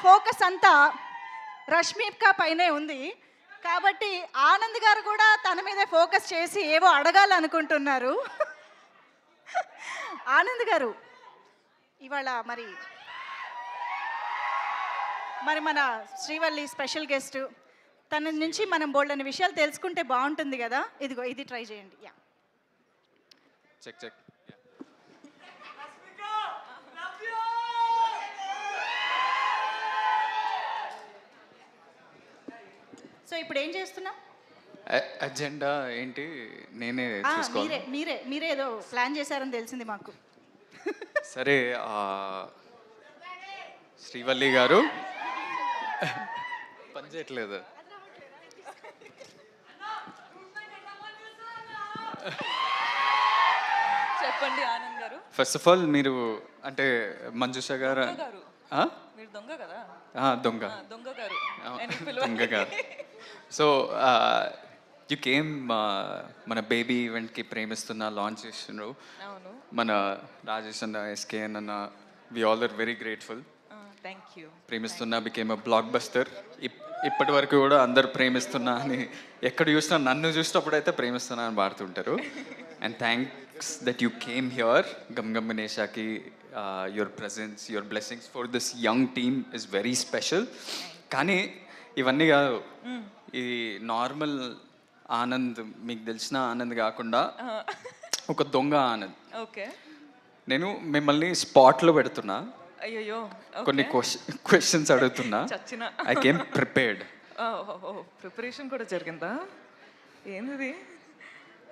Focus అంతా రష్మిక పైనే ఉంది. కాబట్టి ఆనంద్ గారు కూడా తన మీదే ఫోకస్ చేసి ఏవో అడగాలనుకుంటున్నారు. ఆనంద్ గారు ఇవాళ మరి మన శ్రీవల్లి స్పెషల్ గెస్ట్, తన నుంచి మనం బోల్డని విషయాలు తెలుసుకుంటే బాగుంటుంది కదా. ఇదిగో ఇది ట్రై చేయండి. Yeah check check. సో ఇప్పుడు ఏం చేస్తున్నాం? అజెండా ఏంటి నేనే చూసుకోవాలి. మీరే ఏదో ప్లాన్ చేశారని తెలిసింది మాకు. సరే, శ్రీవల్లి గారు పని చేయట్లేదు. చెప్పండి ఆనంద్ గారు. ఫస్ట్ ఆఫ్ ఆల్ మీరు అంటే మంజుష గారు మీరు దొంగ కదా. దొంగ గారు. సో యు కేమ్ మన బేబీ ఈవెంట్కి ప్రేమిస్తున్న లాంచ్ చేసినారు. మన రాజేష్ అన్న, ఎస్కేఎన్ అన్న, we all are very grateful. Premistunna became a blockbuster. ఇప్పటి వరకు కూడా అందరు ప్రేమిస్తున్నా అని ఎక్కడ చూసినా, నన్ను చూసినప్పుడు అయితే ప్రేమిస్తున్నా అని పాడుతుంటారు. And thanks that you came here. గమ్ గమ్ గణేషాకి your presence, your blessings for this young team is very special. కానీ ఇవన్నీ కాదు, ఇది నార్మల్ ఆనంద్, మీకు తెలిసిన ఆనంద్ కాకుండా ఒక దొంగ ఆనంద్. నేను మిమ్మల్ని స్పాట్లో పెడుతున్నా, అయ్యో కొన్ని క్వశ్చన్స్ అడుగుతున్నా. I came prepared. ప్రిపరేషన్ కూడా జరిగిందా? ఏంది?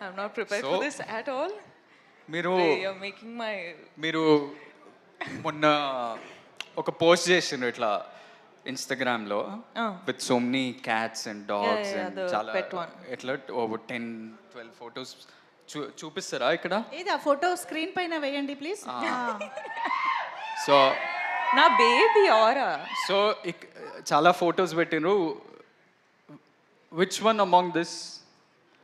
I'm not prepared for this at all. మీరు మొన్న ఒక పోస్ట్ చేసిండ్రు ఇట్లా ఇన్స్టాగ్రామ్లో with so many cats and dogs and చాలా ఎట్లా 10-12 ఫొటోస్ చూపిస్తారా ఇక్కడ? ఏది ఆ ఫోటో స్క్రీన్ పైన వేయండి ప్లీజ్. సో నా బేబీ ఆరా. సో చాలా ఫొటోస్ పెట్టినరు. Which one among this,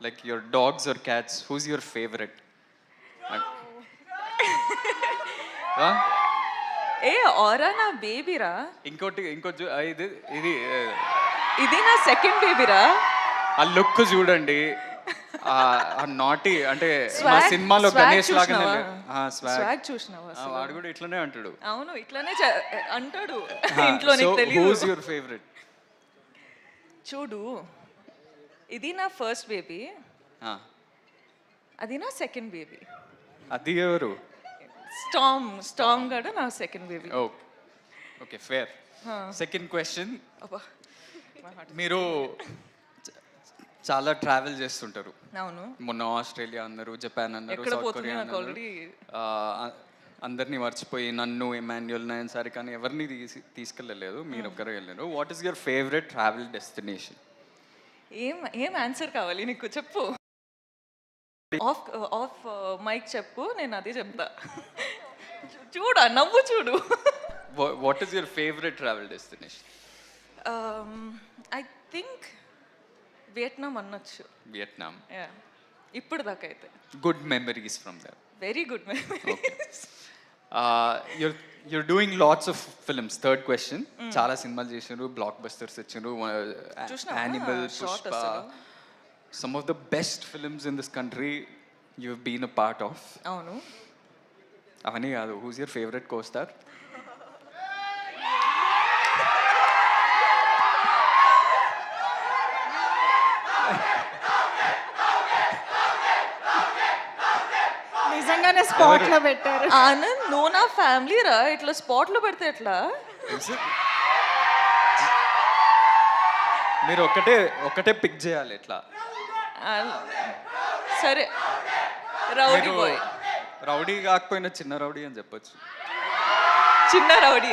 like your dogs or cats, whose your favourite? ఏ ఆరా నా బేబీరా. ఇంకోటి ఇది నా సెకండ్ బేబీరా. ఆ లుక్ చూడండి, నాటి అంటే మా సినిమాలో గణేష్ లాగానే. స్వాగ్ చూసినావా? వాడు కూడా ఇట్లానే అంటాడు. అవును, ఇట్లానే అంటాడు ఇంట్లో. నీకు తెలియదు. Who's your favourite? చూడు, ఇది నా ఫస్ట్ బేబీ, అది నా సెకండ్ బేబీ. అది ఎవరు? స్టామ్ గడ నా second baby. Okay, fair. Second question, మీరు చాలా ట్రావెల్ చేస్తుంటారు. అవును. మొన్న ఆస్ట్రేలియా అన్నారు, జపాన్ అన్నారు, సౌత్ కొరియా అన్నారు. అందరినీ మర్చిపోయి నన్ను, ఎమాన్యుయల్, నయన్ సారి కానీ ఎవరిని తీసుకెళ్ళలేదు, మీరు ఒక్కరే వెళ్ళారు. What is your favourite travel destination? ఏం ఆన్సర్ కావాలి నీకు? చెప్పు. ఆఫ్ మైక్ చెప్పు, నేను అదే చెప్తా. చూడు, నవ్వు చూడు. What is your favourite travel destination? I think Vietnam అనొచ్చు. వియట్నాం. ఇప్పుడు దాకా అయితే good memories from there. Very good memories. you're doing lots of films. Third question, చాలా సినిమాలు చేసినారు, బ్లాక్ బస్టర్స్ ఇచ్చినారు. Animal, Pushpa, some of the best films in this country you've been a part of. అవును. అవన్నీ కాదు, who's your favorite co-star? నిజంగానే spot లో పెట్టారు. ఆనంద్, నువ్వు నా ఫ్యామిలీ రా, ఇట్లా స్పాట్ లో పెడితే ఎట్లా? మీరు ఒకటే పిక్ చేయాలి ఎట్లా. సరే, రౌడీ బాయ్. రౌడీ కాకపోయినా చిన్న రౌడీ అని చెప్పొచ్చు. చిన్న రౌడీ.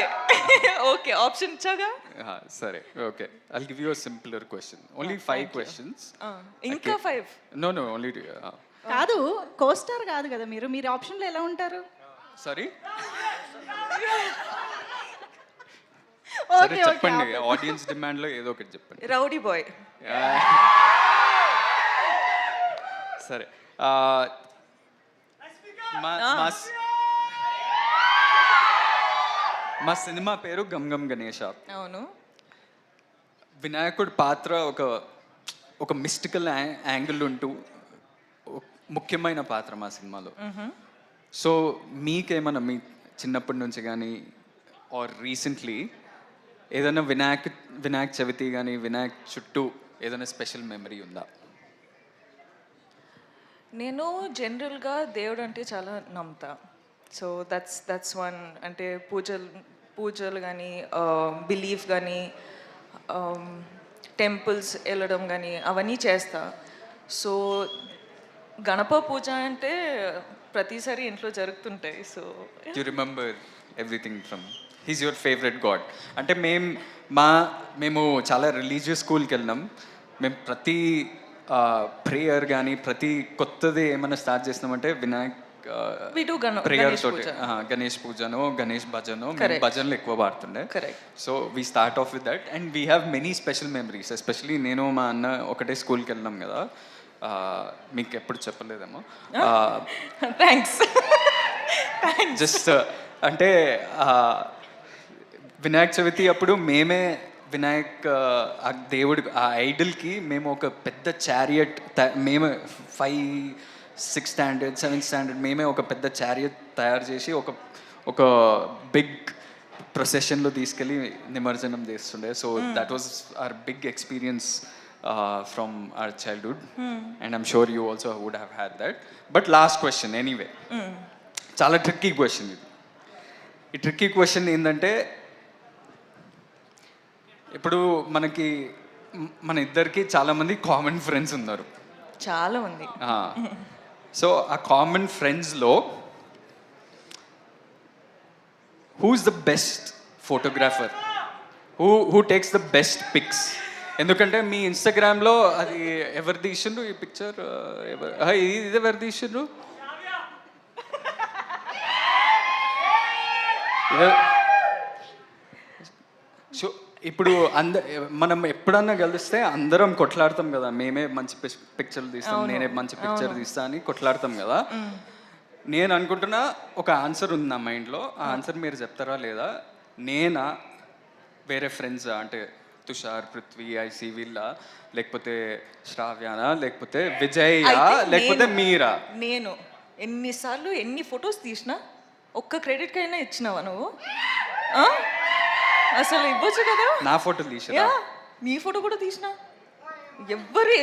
ఓకే, ఆప్షన్ ఇచ్చాగా. సరే, okay. I'll give you a simpler question. Only 5 questions. ఇంకా 5? No, only కాదు, కోస్టార్ కాదు కదా మీరు ఆప్షన్లో ఎలా ఉంటారు? సారీ, ఓకే చెప్పండి. ఆడియన్స్ డిమాండ్ లో ఏదో ఒకటి చెప్పండి. Rowdy boy. సరే, మా సినిమా పేరు గమ్ గమ్ గణేష. అవును. వినాయకుడి పాత్ర ఒక మిస్టికల్ యాంగిల్ ఉంటూ ముఖ్యమైన పాత్ర మా సినిమాలో. సో మీకేమన్నా మీ చిన్నప్పటి నుంచి కానీ ఆర్ రీసెంట్లీ ఏదైనా వినాయక చవితి కానీ వినాయక్ చుట్టూ ఏదైనా స్పెషల్ మెమరీ ఉందా? నేను జనరల్గా దేవుడు అంటే చాలా నమ్ముతా. So that's one. అంటే పూజలు కానీ బిలీఫ్ కానీ టెంపుల్స్ వెళ్ళడం కానీ అవన్నీ చేస్తా. సో గణప పూజ అంటే ప్రతిసారి ఇంట్లో జరుగుతుంటాయి. So you remember everything from he's your favourite God. అంటే మేము చాలా రిలీజియస్ స్కూల్కి వెళ్ళినాం. మేము ప్రతి ప్రేయర్ కానీ ప్రతి కొత్తది ఏమైనా స్టార్ట్ చేసినామంటే ప్రేయర్ తోటి గణేష్ పూజను గణేష్ భజను భజనలు ఎక్కువ పాడుతుండే. So we start off with that and we have many special memories. Especially నేను మా అన్న ఒకటే స్కూల్కి వెళ్ళినాం కదా, మీకు ఎప్పుడు చెప్పలేదేమో. థ్యాంక్స్. జస్ట్ అంటే వినాయక చవితి అప్పుడు మేమే ఆ దేవుడి ఆ ఐడల్కి మేము ఒక పెద్ద చారియట్ మేమే 5, 6 స్టాండర్డ్ 7 స్టాండర్డ్ మేమే ఒక పెద్ద చారియట్ తయారు చేసి ఒక బిగ్ ప్రొసెషన్లో తీసుకెళ్ళి నిమజ్జనం చేస్తుండే. So that was our big experience from our childhood and I'm sure you also would have had that. But last question anyway, చాలా ట్రిక్కీ క్వశ్చన్ ఇది. ఈ ట్రిక్కీ క్వశ్చన్ ఏంటంటే, ఇప్పుడు మన ఇద్దరికి చాలామంది కామన్ ఫ్రెండ్స్ ఉన్నారు. చాలా మంది. సో ఆ కామన్ ఫ్రెండ్స్లో who's the best photographer, who takes the best pics? ఎందుకంటే మీ ఇన్స్టాగ్రామ్లో అది ఎవరు తీసిండ్రు ఈ పిక్చర్, ఇది ఎవరు తీసిండ్రు? సో ఇప్పుడు మనం ఎప్పుడన్నా కలిస్తే అందరం కొట్లాడతాం కదా, మేమే మంచి పిక్చర్లు తీస్తాం, నేనే మంచి పిక్చర్ తీస్తా అని కొట్లాడతాం కదా. నేను అనుకుంటున్నా ఒక ఆన్సర్ ఉంది నా మైండ్లో. ఆ ఆన్సర్ మీరు చెప్తారా లేదా? నేనా, వేరే ఫ్రెండ్స్ అంటే తుషార్, పృథ్వీ, ఐసి వీళ్ళ, లేకపోతే శ్రావ్యానా, లేకపోతే విజయ్, లేకపోతే మీరా? నేను ఎన్నిసార్లు ఎన్ని ఫొటోస్ తీసినా ఒక్క క్రెడిట్ కైనా ఇచ్చినావా నువ్వు? అసలు ఇవ్వచ్చు కదా. నా ఫోటో తీసినా, నీ ఫోటో కూడా తీసినా, ఎవ్వరి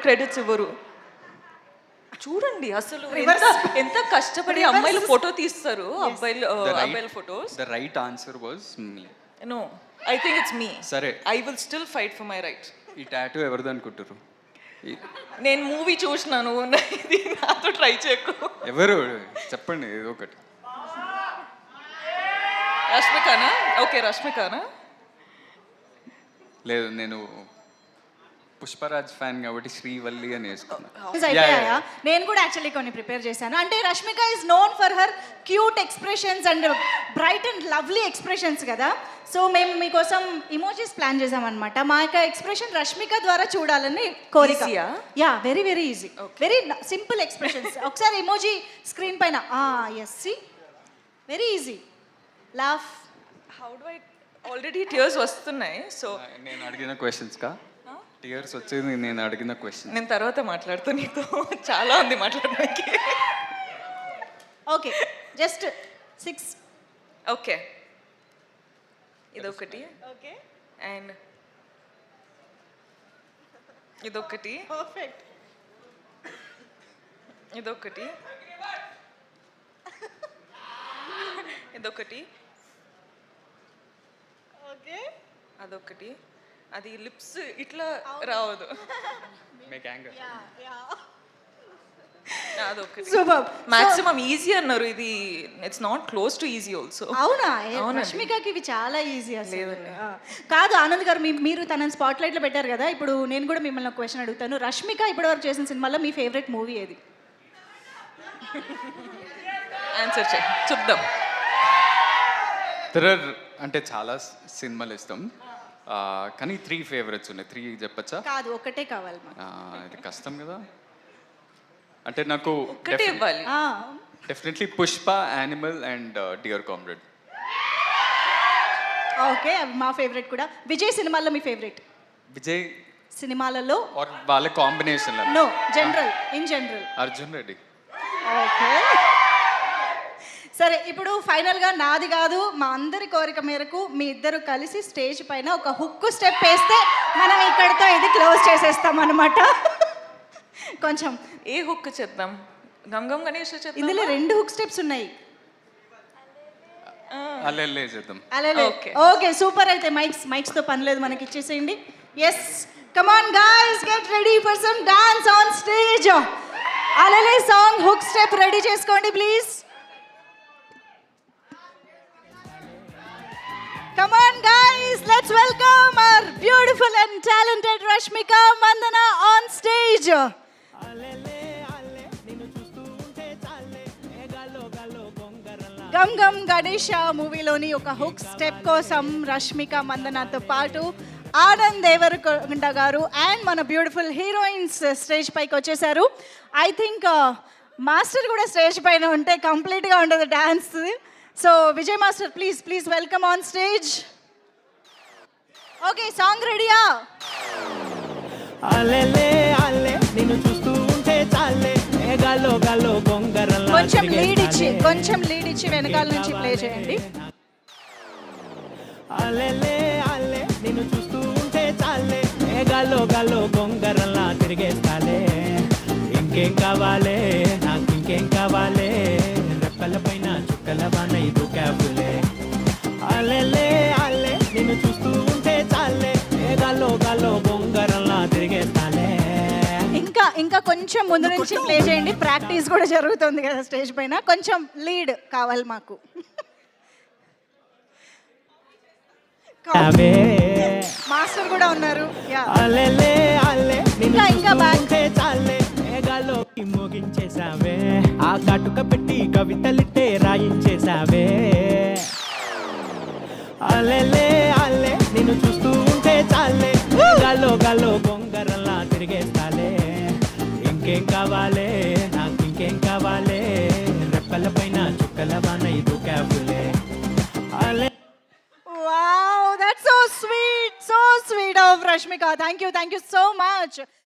క్రెడిట్స్ ఇవ్వరు. చూడండి అసలు ఎంత కష్టపడి అమ్మాయిలు ఫోటో తీస్తారు, అబ్బాయిల photos. The right answer was me. No, I think it's me. సరే, I will still fight for my right. ఈ టాటూ ఎవరిది అనుకుంటారు? నేను మూవీ చూసినాను, ఇది నాతో ట్రై చేయకు. ఎవరు చెప్పండి ఏదో ఒకటి. రష్మికానా? ఓకే, రష్మికానా? లేదు, నేను పుష్పరాజ్ ఫ్యాన్ కాబట్టి శ్రీవల్లి అని వేసుకున్నాను. నేను కూడా యాక్చువల్లీ కొన్ని ప్రిపేర్ చేశాను. అంటే Rashmika is known for her cute expressions and bright and lovely expressions కదా. సో మేము మీకోసం ఇమోజీస్ ప్లాన్ చేసామన్నమాట. మా యొక్క ఎక్స్ప్రెషన్ రష్మిక ద్వారా చూడాలని కోరిక. Yeah, very very easy, very simple expressions. ఒకసారి ఇమోజీ స్క్రీన్ పైన. Yes, see, very easy. Laugh. How do I? Already tears వస్తున్నాయి. సో నేను అడిగిన క్వశ్చన్స్ కా టియర్స్ వచ్చేది? నేను అడిగిన క్వశ్చన్ నేను తర్వాత మాట్లాడుతూ, నీతో చాలా ఉంది మాట్లాడడానికి. Okay, just 6. ఓకే, ఇదొకటి. ఓకే, అండ్ ఇదొకటి. పర్ఫెక్ట్. ఇదొకటి. ఇదొకటి. ఓకే, అదొకటి. అది లిప్స్ ఇట్లా రావదు. అదొకటి. సూపర్. మాక్సిమం ఈజీ అన్నారు. ఇది it's not close to easy also. అవునా? రష్మికకి ఇవి చాలా ఈజీ అసలు. కాదు ఆనంద్ గారు, మీరు తనని స్పాట్ లైట్లో పెట్టారు కదా. ఇప్పుడు నేను కూడా మిమ్మల్ని ఒక క్వశ్చన్ అడుగుతాను. రష్మిక ఇప్పటివరకు చేసిన సినిమాలో మీ ఫేవరెట్ మూవీ ఏది? ఆన్సర్ చేయి, చూద్దాం. అంటే చాలా సినిమాలు ఇస్తాం, కానీ 3 ఫేవరెట్స్ ఉన్నాయి. 3 చెప్పచ్చా? కాదు, ఒకటే కావాలి. ఇది కష్టం కదా. అంటే నాకు ఒకటే ఇవ్వాలి. Definitely Pushpa, Animal and Dear Comrade. Okay, మా ఫేవరెట్ కూడా. విజయ్ సినిమాల్లో మీ ఫేవరెట్ విజయ్ సినిమాలలో? ఆర్ వాళ్ళ combination no, general, in general. Arjun Reddy. Okay, సరే. ఇప్పుడు ఫైనల్గా నాది కాదు, మా అందరి కోరిక మేరకు మీ ఇద్దరు కలిసి స్టేజ్ పైన ఒక హుక్ స్టెప్ వేస్తే మనం ఇక్కడితో ఇది క్లోజ్ చేసేస్తాం అనమాట. కొంచెం ఏ హుక్ చేద్దాం? గమ్ గమ్ గణేష్ చేద్దాం. ఇందులో 2 హుక్ స్టెప్స్ ఉన్నాయి. అల్లెల్లే చేద్దాం. అలాగే, ఓకే, సూపర్. అయితే మైక్స్తో పని లేదు, మనకి ఇచ్చేసేయండి. Yes, come on guys, get ready for some dance on stage. అలలే సాంగ్ హుక్ స్టెప్ రెడీ చేసుకోండి please. Come on guys, let's welcome our beautiful and talented Rashmika Mandana on stage. Gam Gam Ganesha మూవీలోని ఒక hook step కోసం రష్మిక మందనతో పాటు ఆనంద్ దేవరకొండ గారు and మన beautiful heroines stage పైకి వచ్చేసారు. ఐ థింక్ మాస్టర్ కూడా స్టేజ్ పైన ఉంటే కంప్లీట్గా ఉండదు dance. So Vijay master, please welcome on stage. Okay, song రెడీయా? కొంచెం లీడ్ ఇచ్చి వెనకాల నుంచి ప్లే చేయండి. నిన్ను చూస్తూ ఉంటే చాలే, గాల్లో గాల్లో గొంగరల్లా తిరిగేస్తాలే. ఇంకేం కావాలే, నాకు ఇంకేం కావాలే, రెప్పల పైన చుక్కల బాణ ఇది క్యాబులే. అల్లెల్లే అల్లే నిన్ను చూస్తూ ఉంటే చాలే, గాల్లో గాల్లో గొంగరల్లా తిరిగేస్తాలే. ఇంకా కొంచెం ముందు నుంచి ప్లే చేయండి, ప్రాక్టీస్ కూడా జరుగుతుంది కదా స్టేజ్ పైన. కొంచెం లీడ్ కావాలి మాకు. మాస్టర్ కూడా ఉన్నారు. ఇంకా మోగించేసావే, ఆ కాటుక పెట్టి కవితలిట్టే రాయించేసావే. అల్లెల్లే అల్లే నిన్ను చూస్తూ ఉంటే చాలే, గాల్లో గాల్లో బొంగరల్లా తిరిగేస్తాలే. ఇంకేం కావాలే, నాకు ఇంకేం కావాలే, రెప్పల పైన చుక్కల బాణ ఇది క్యాబులే. Wow, that's so sweet of Rashmika. Thank you so much.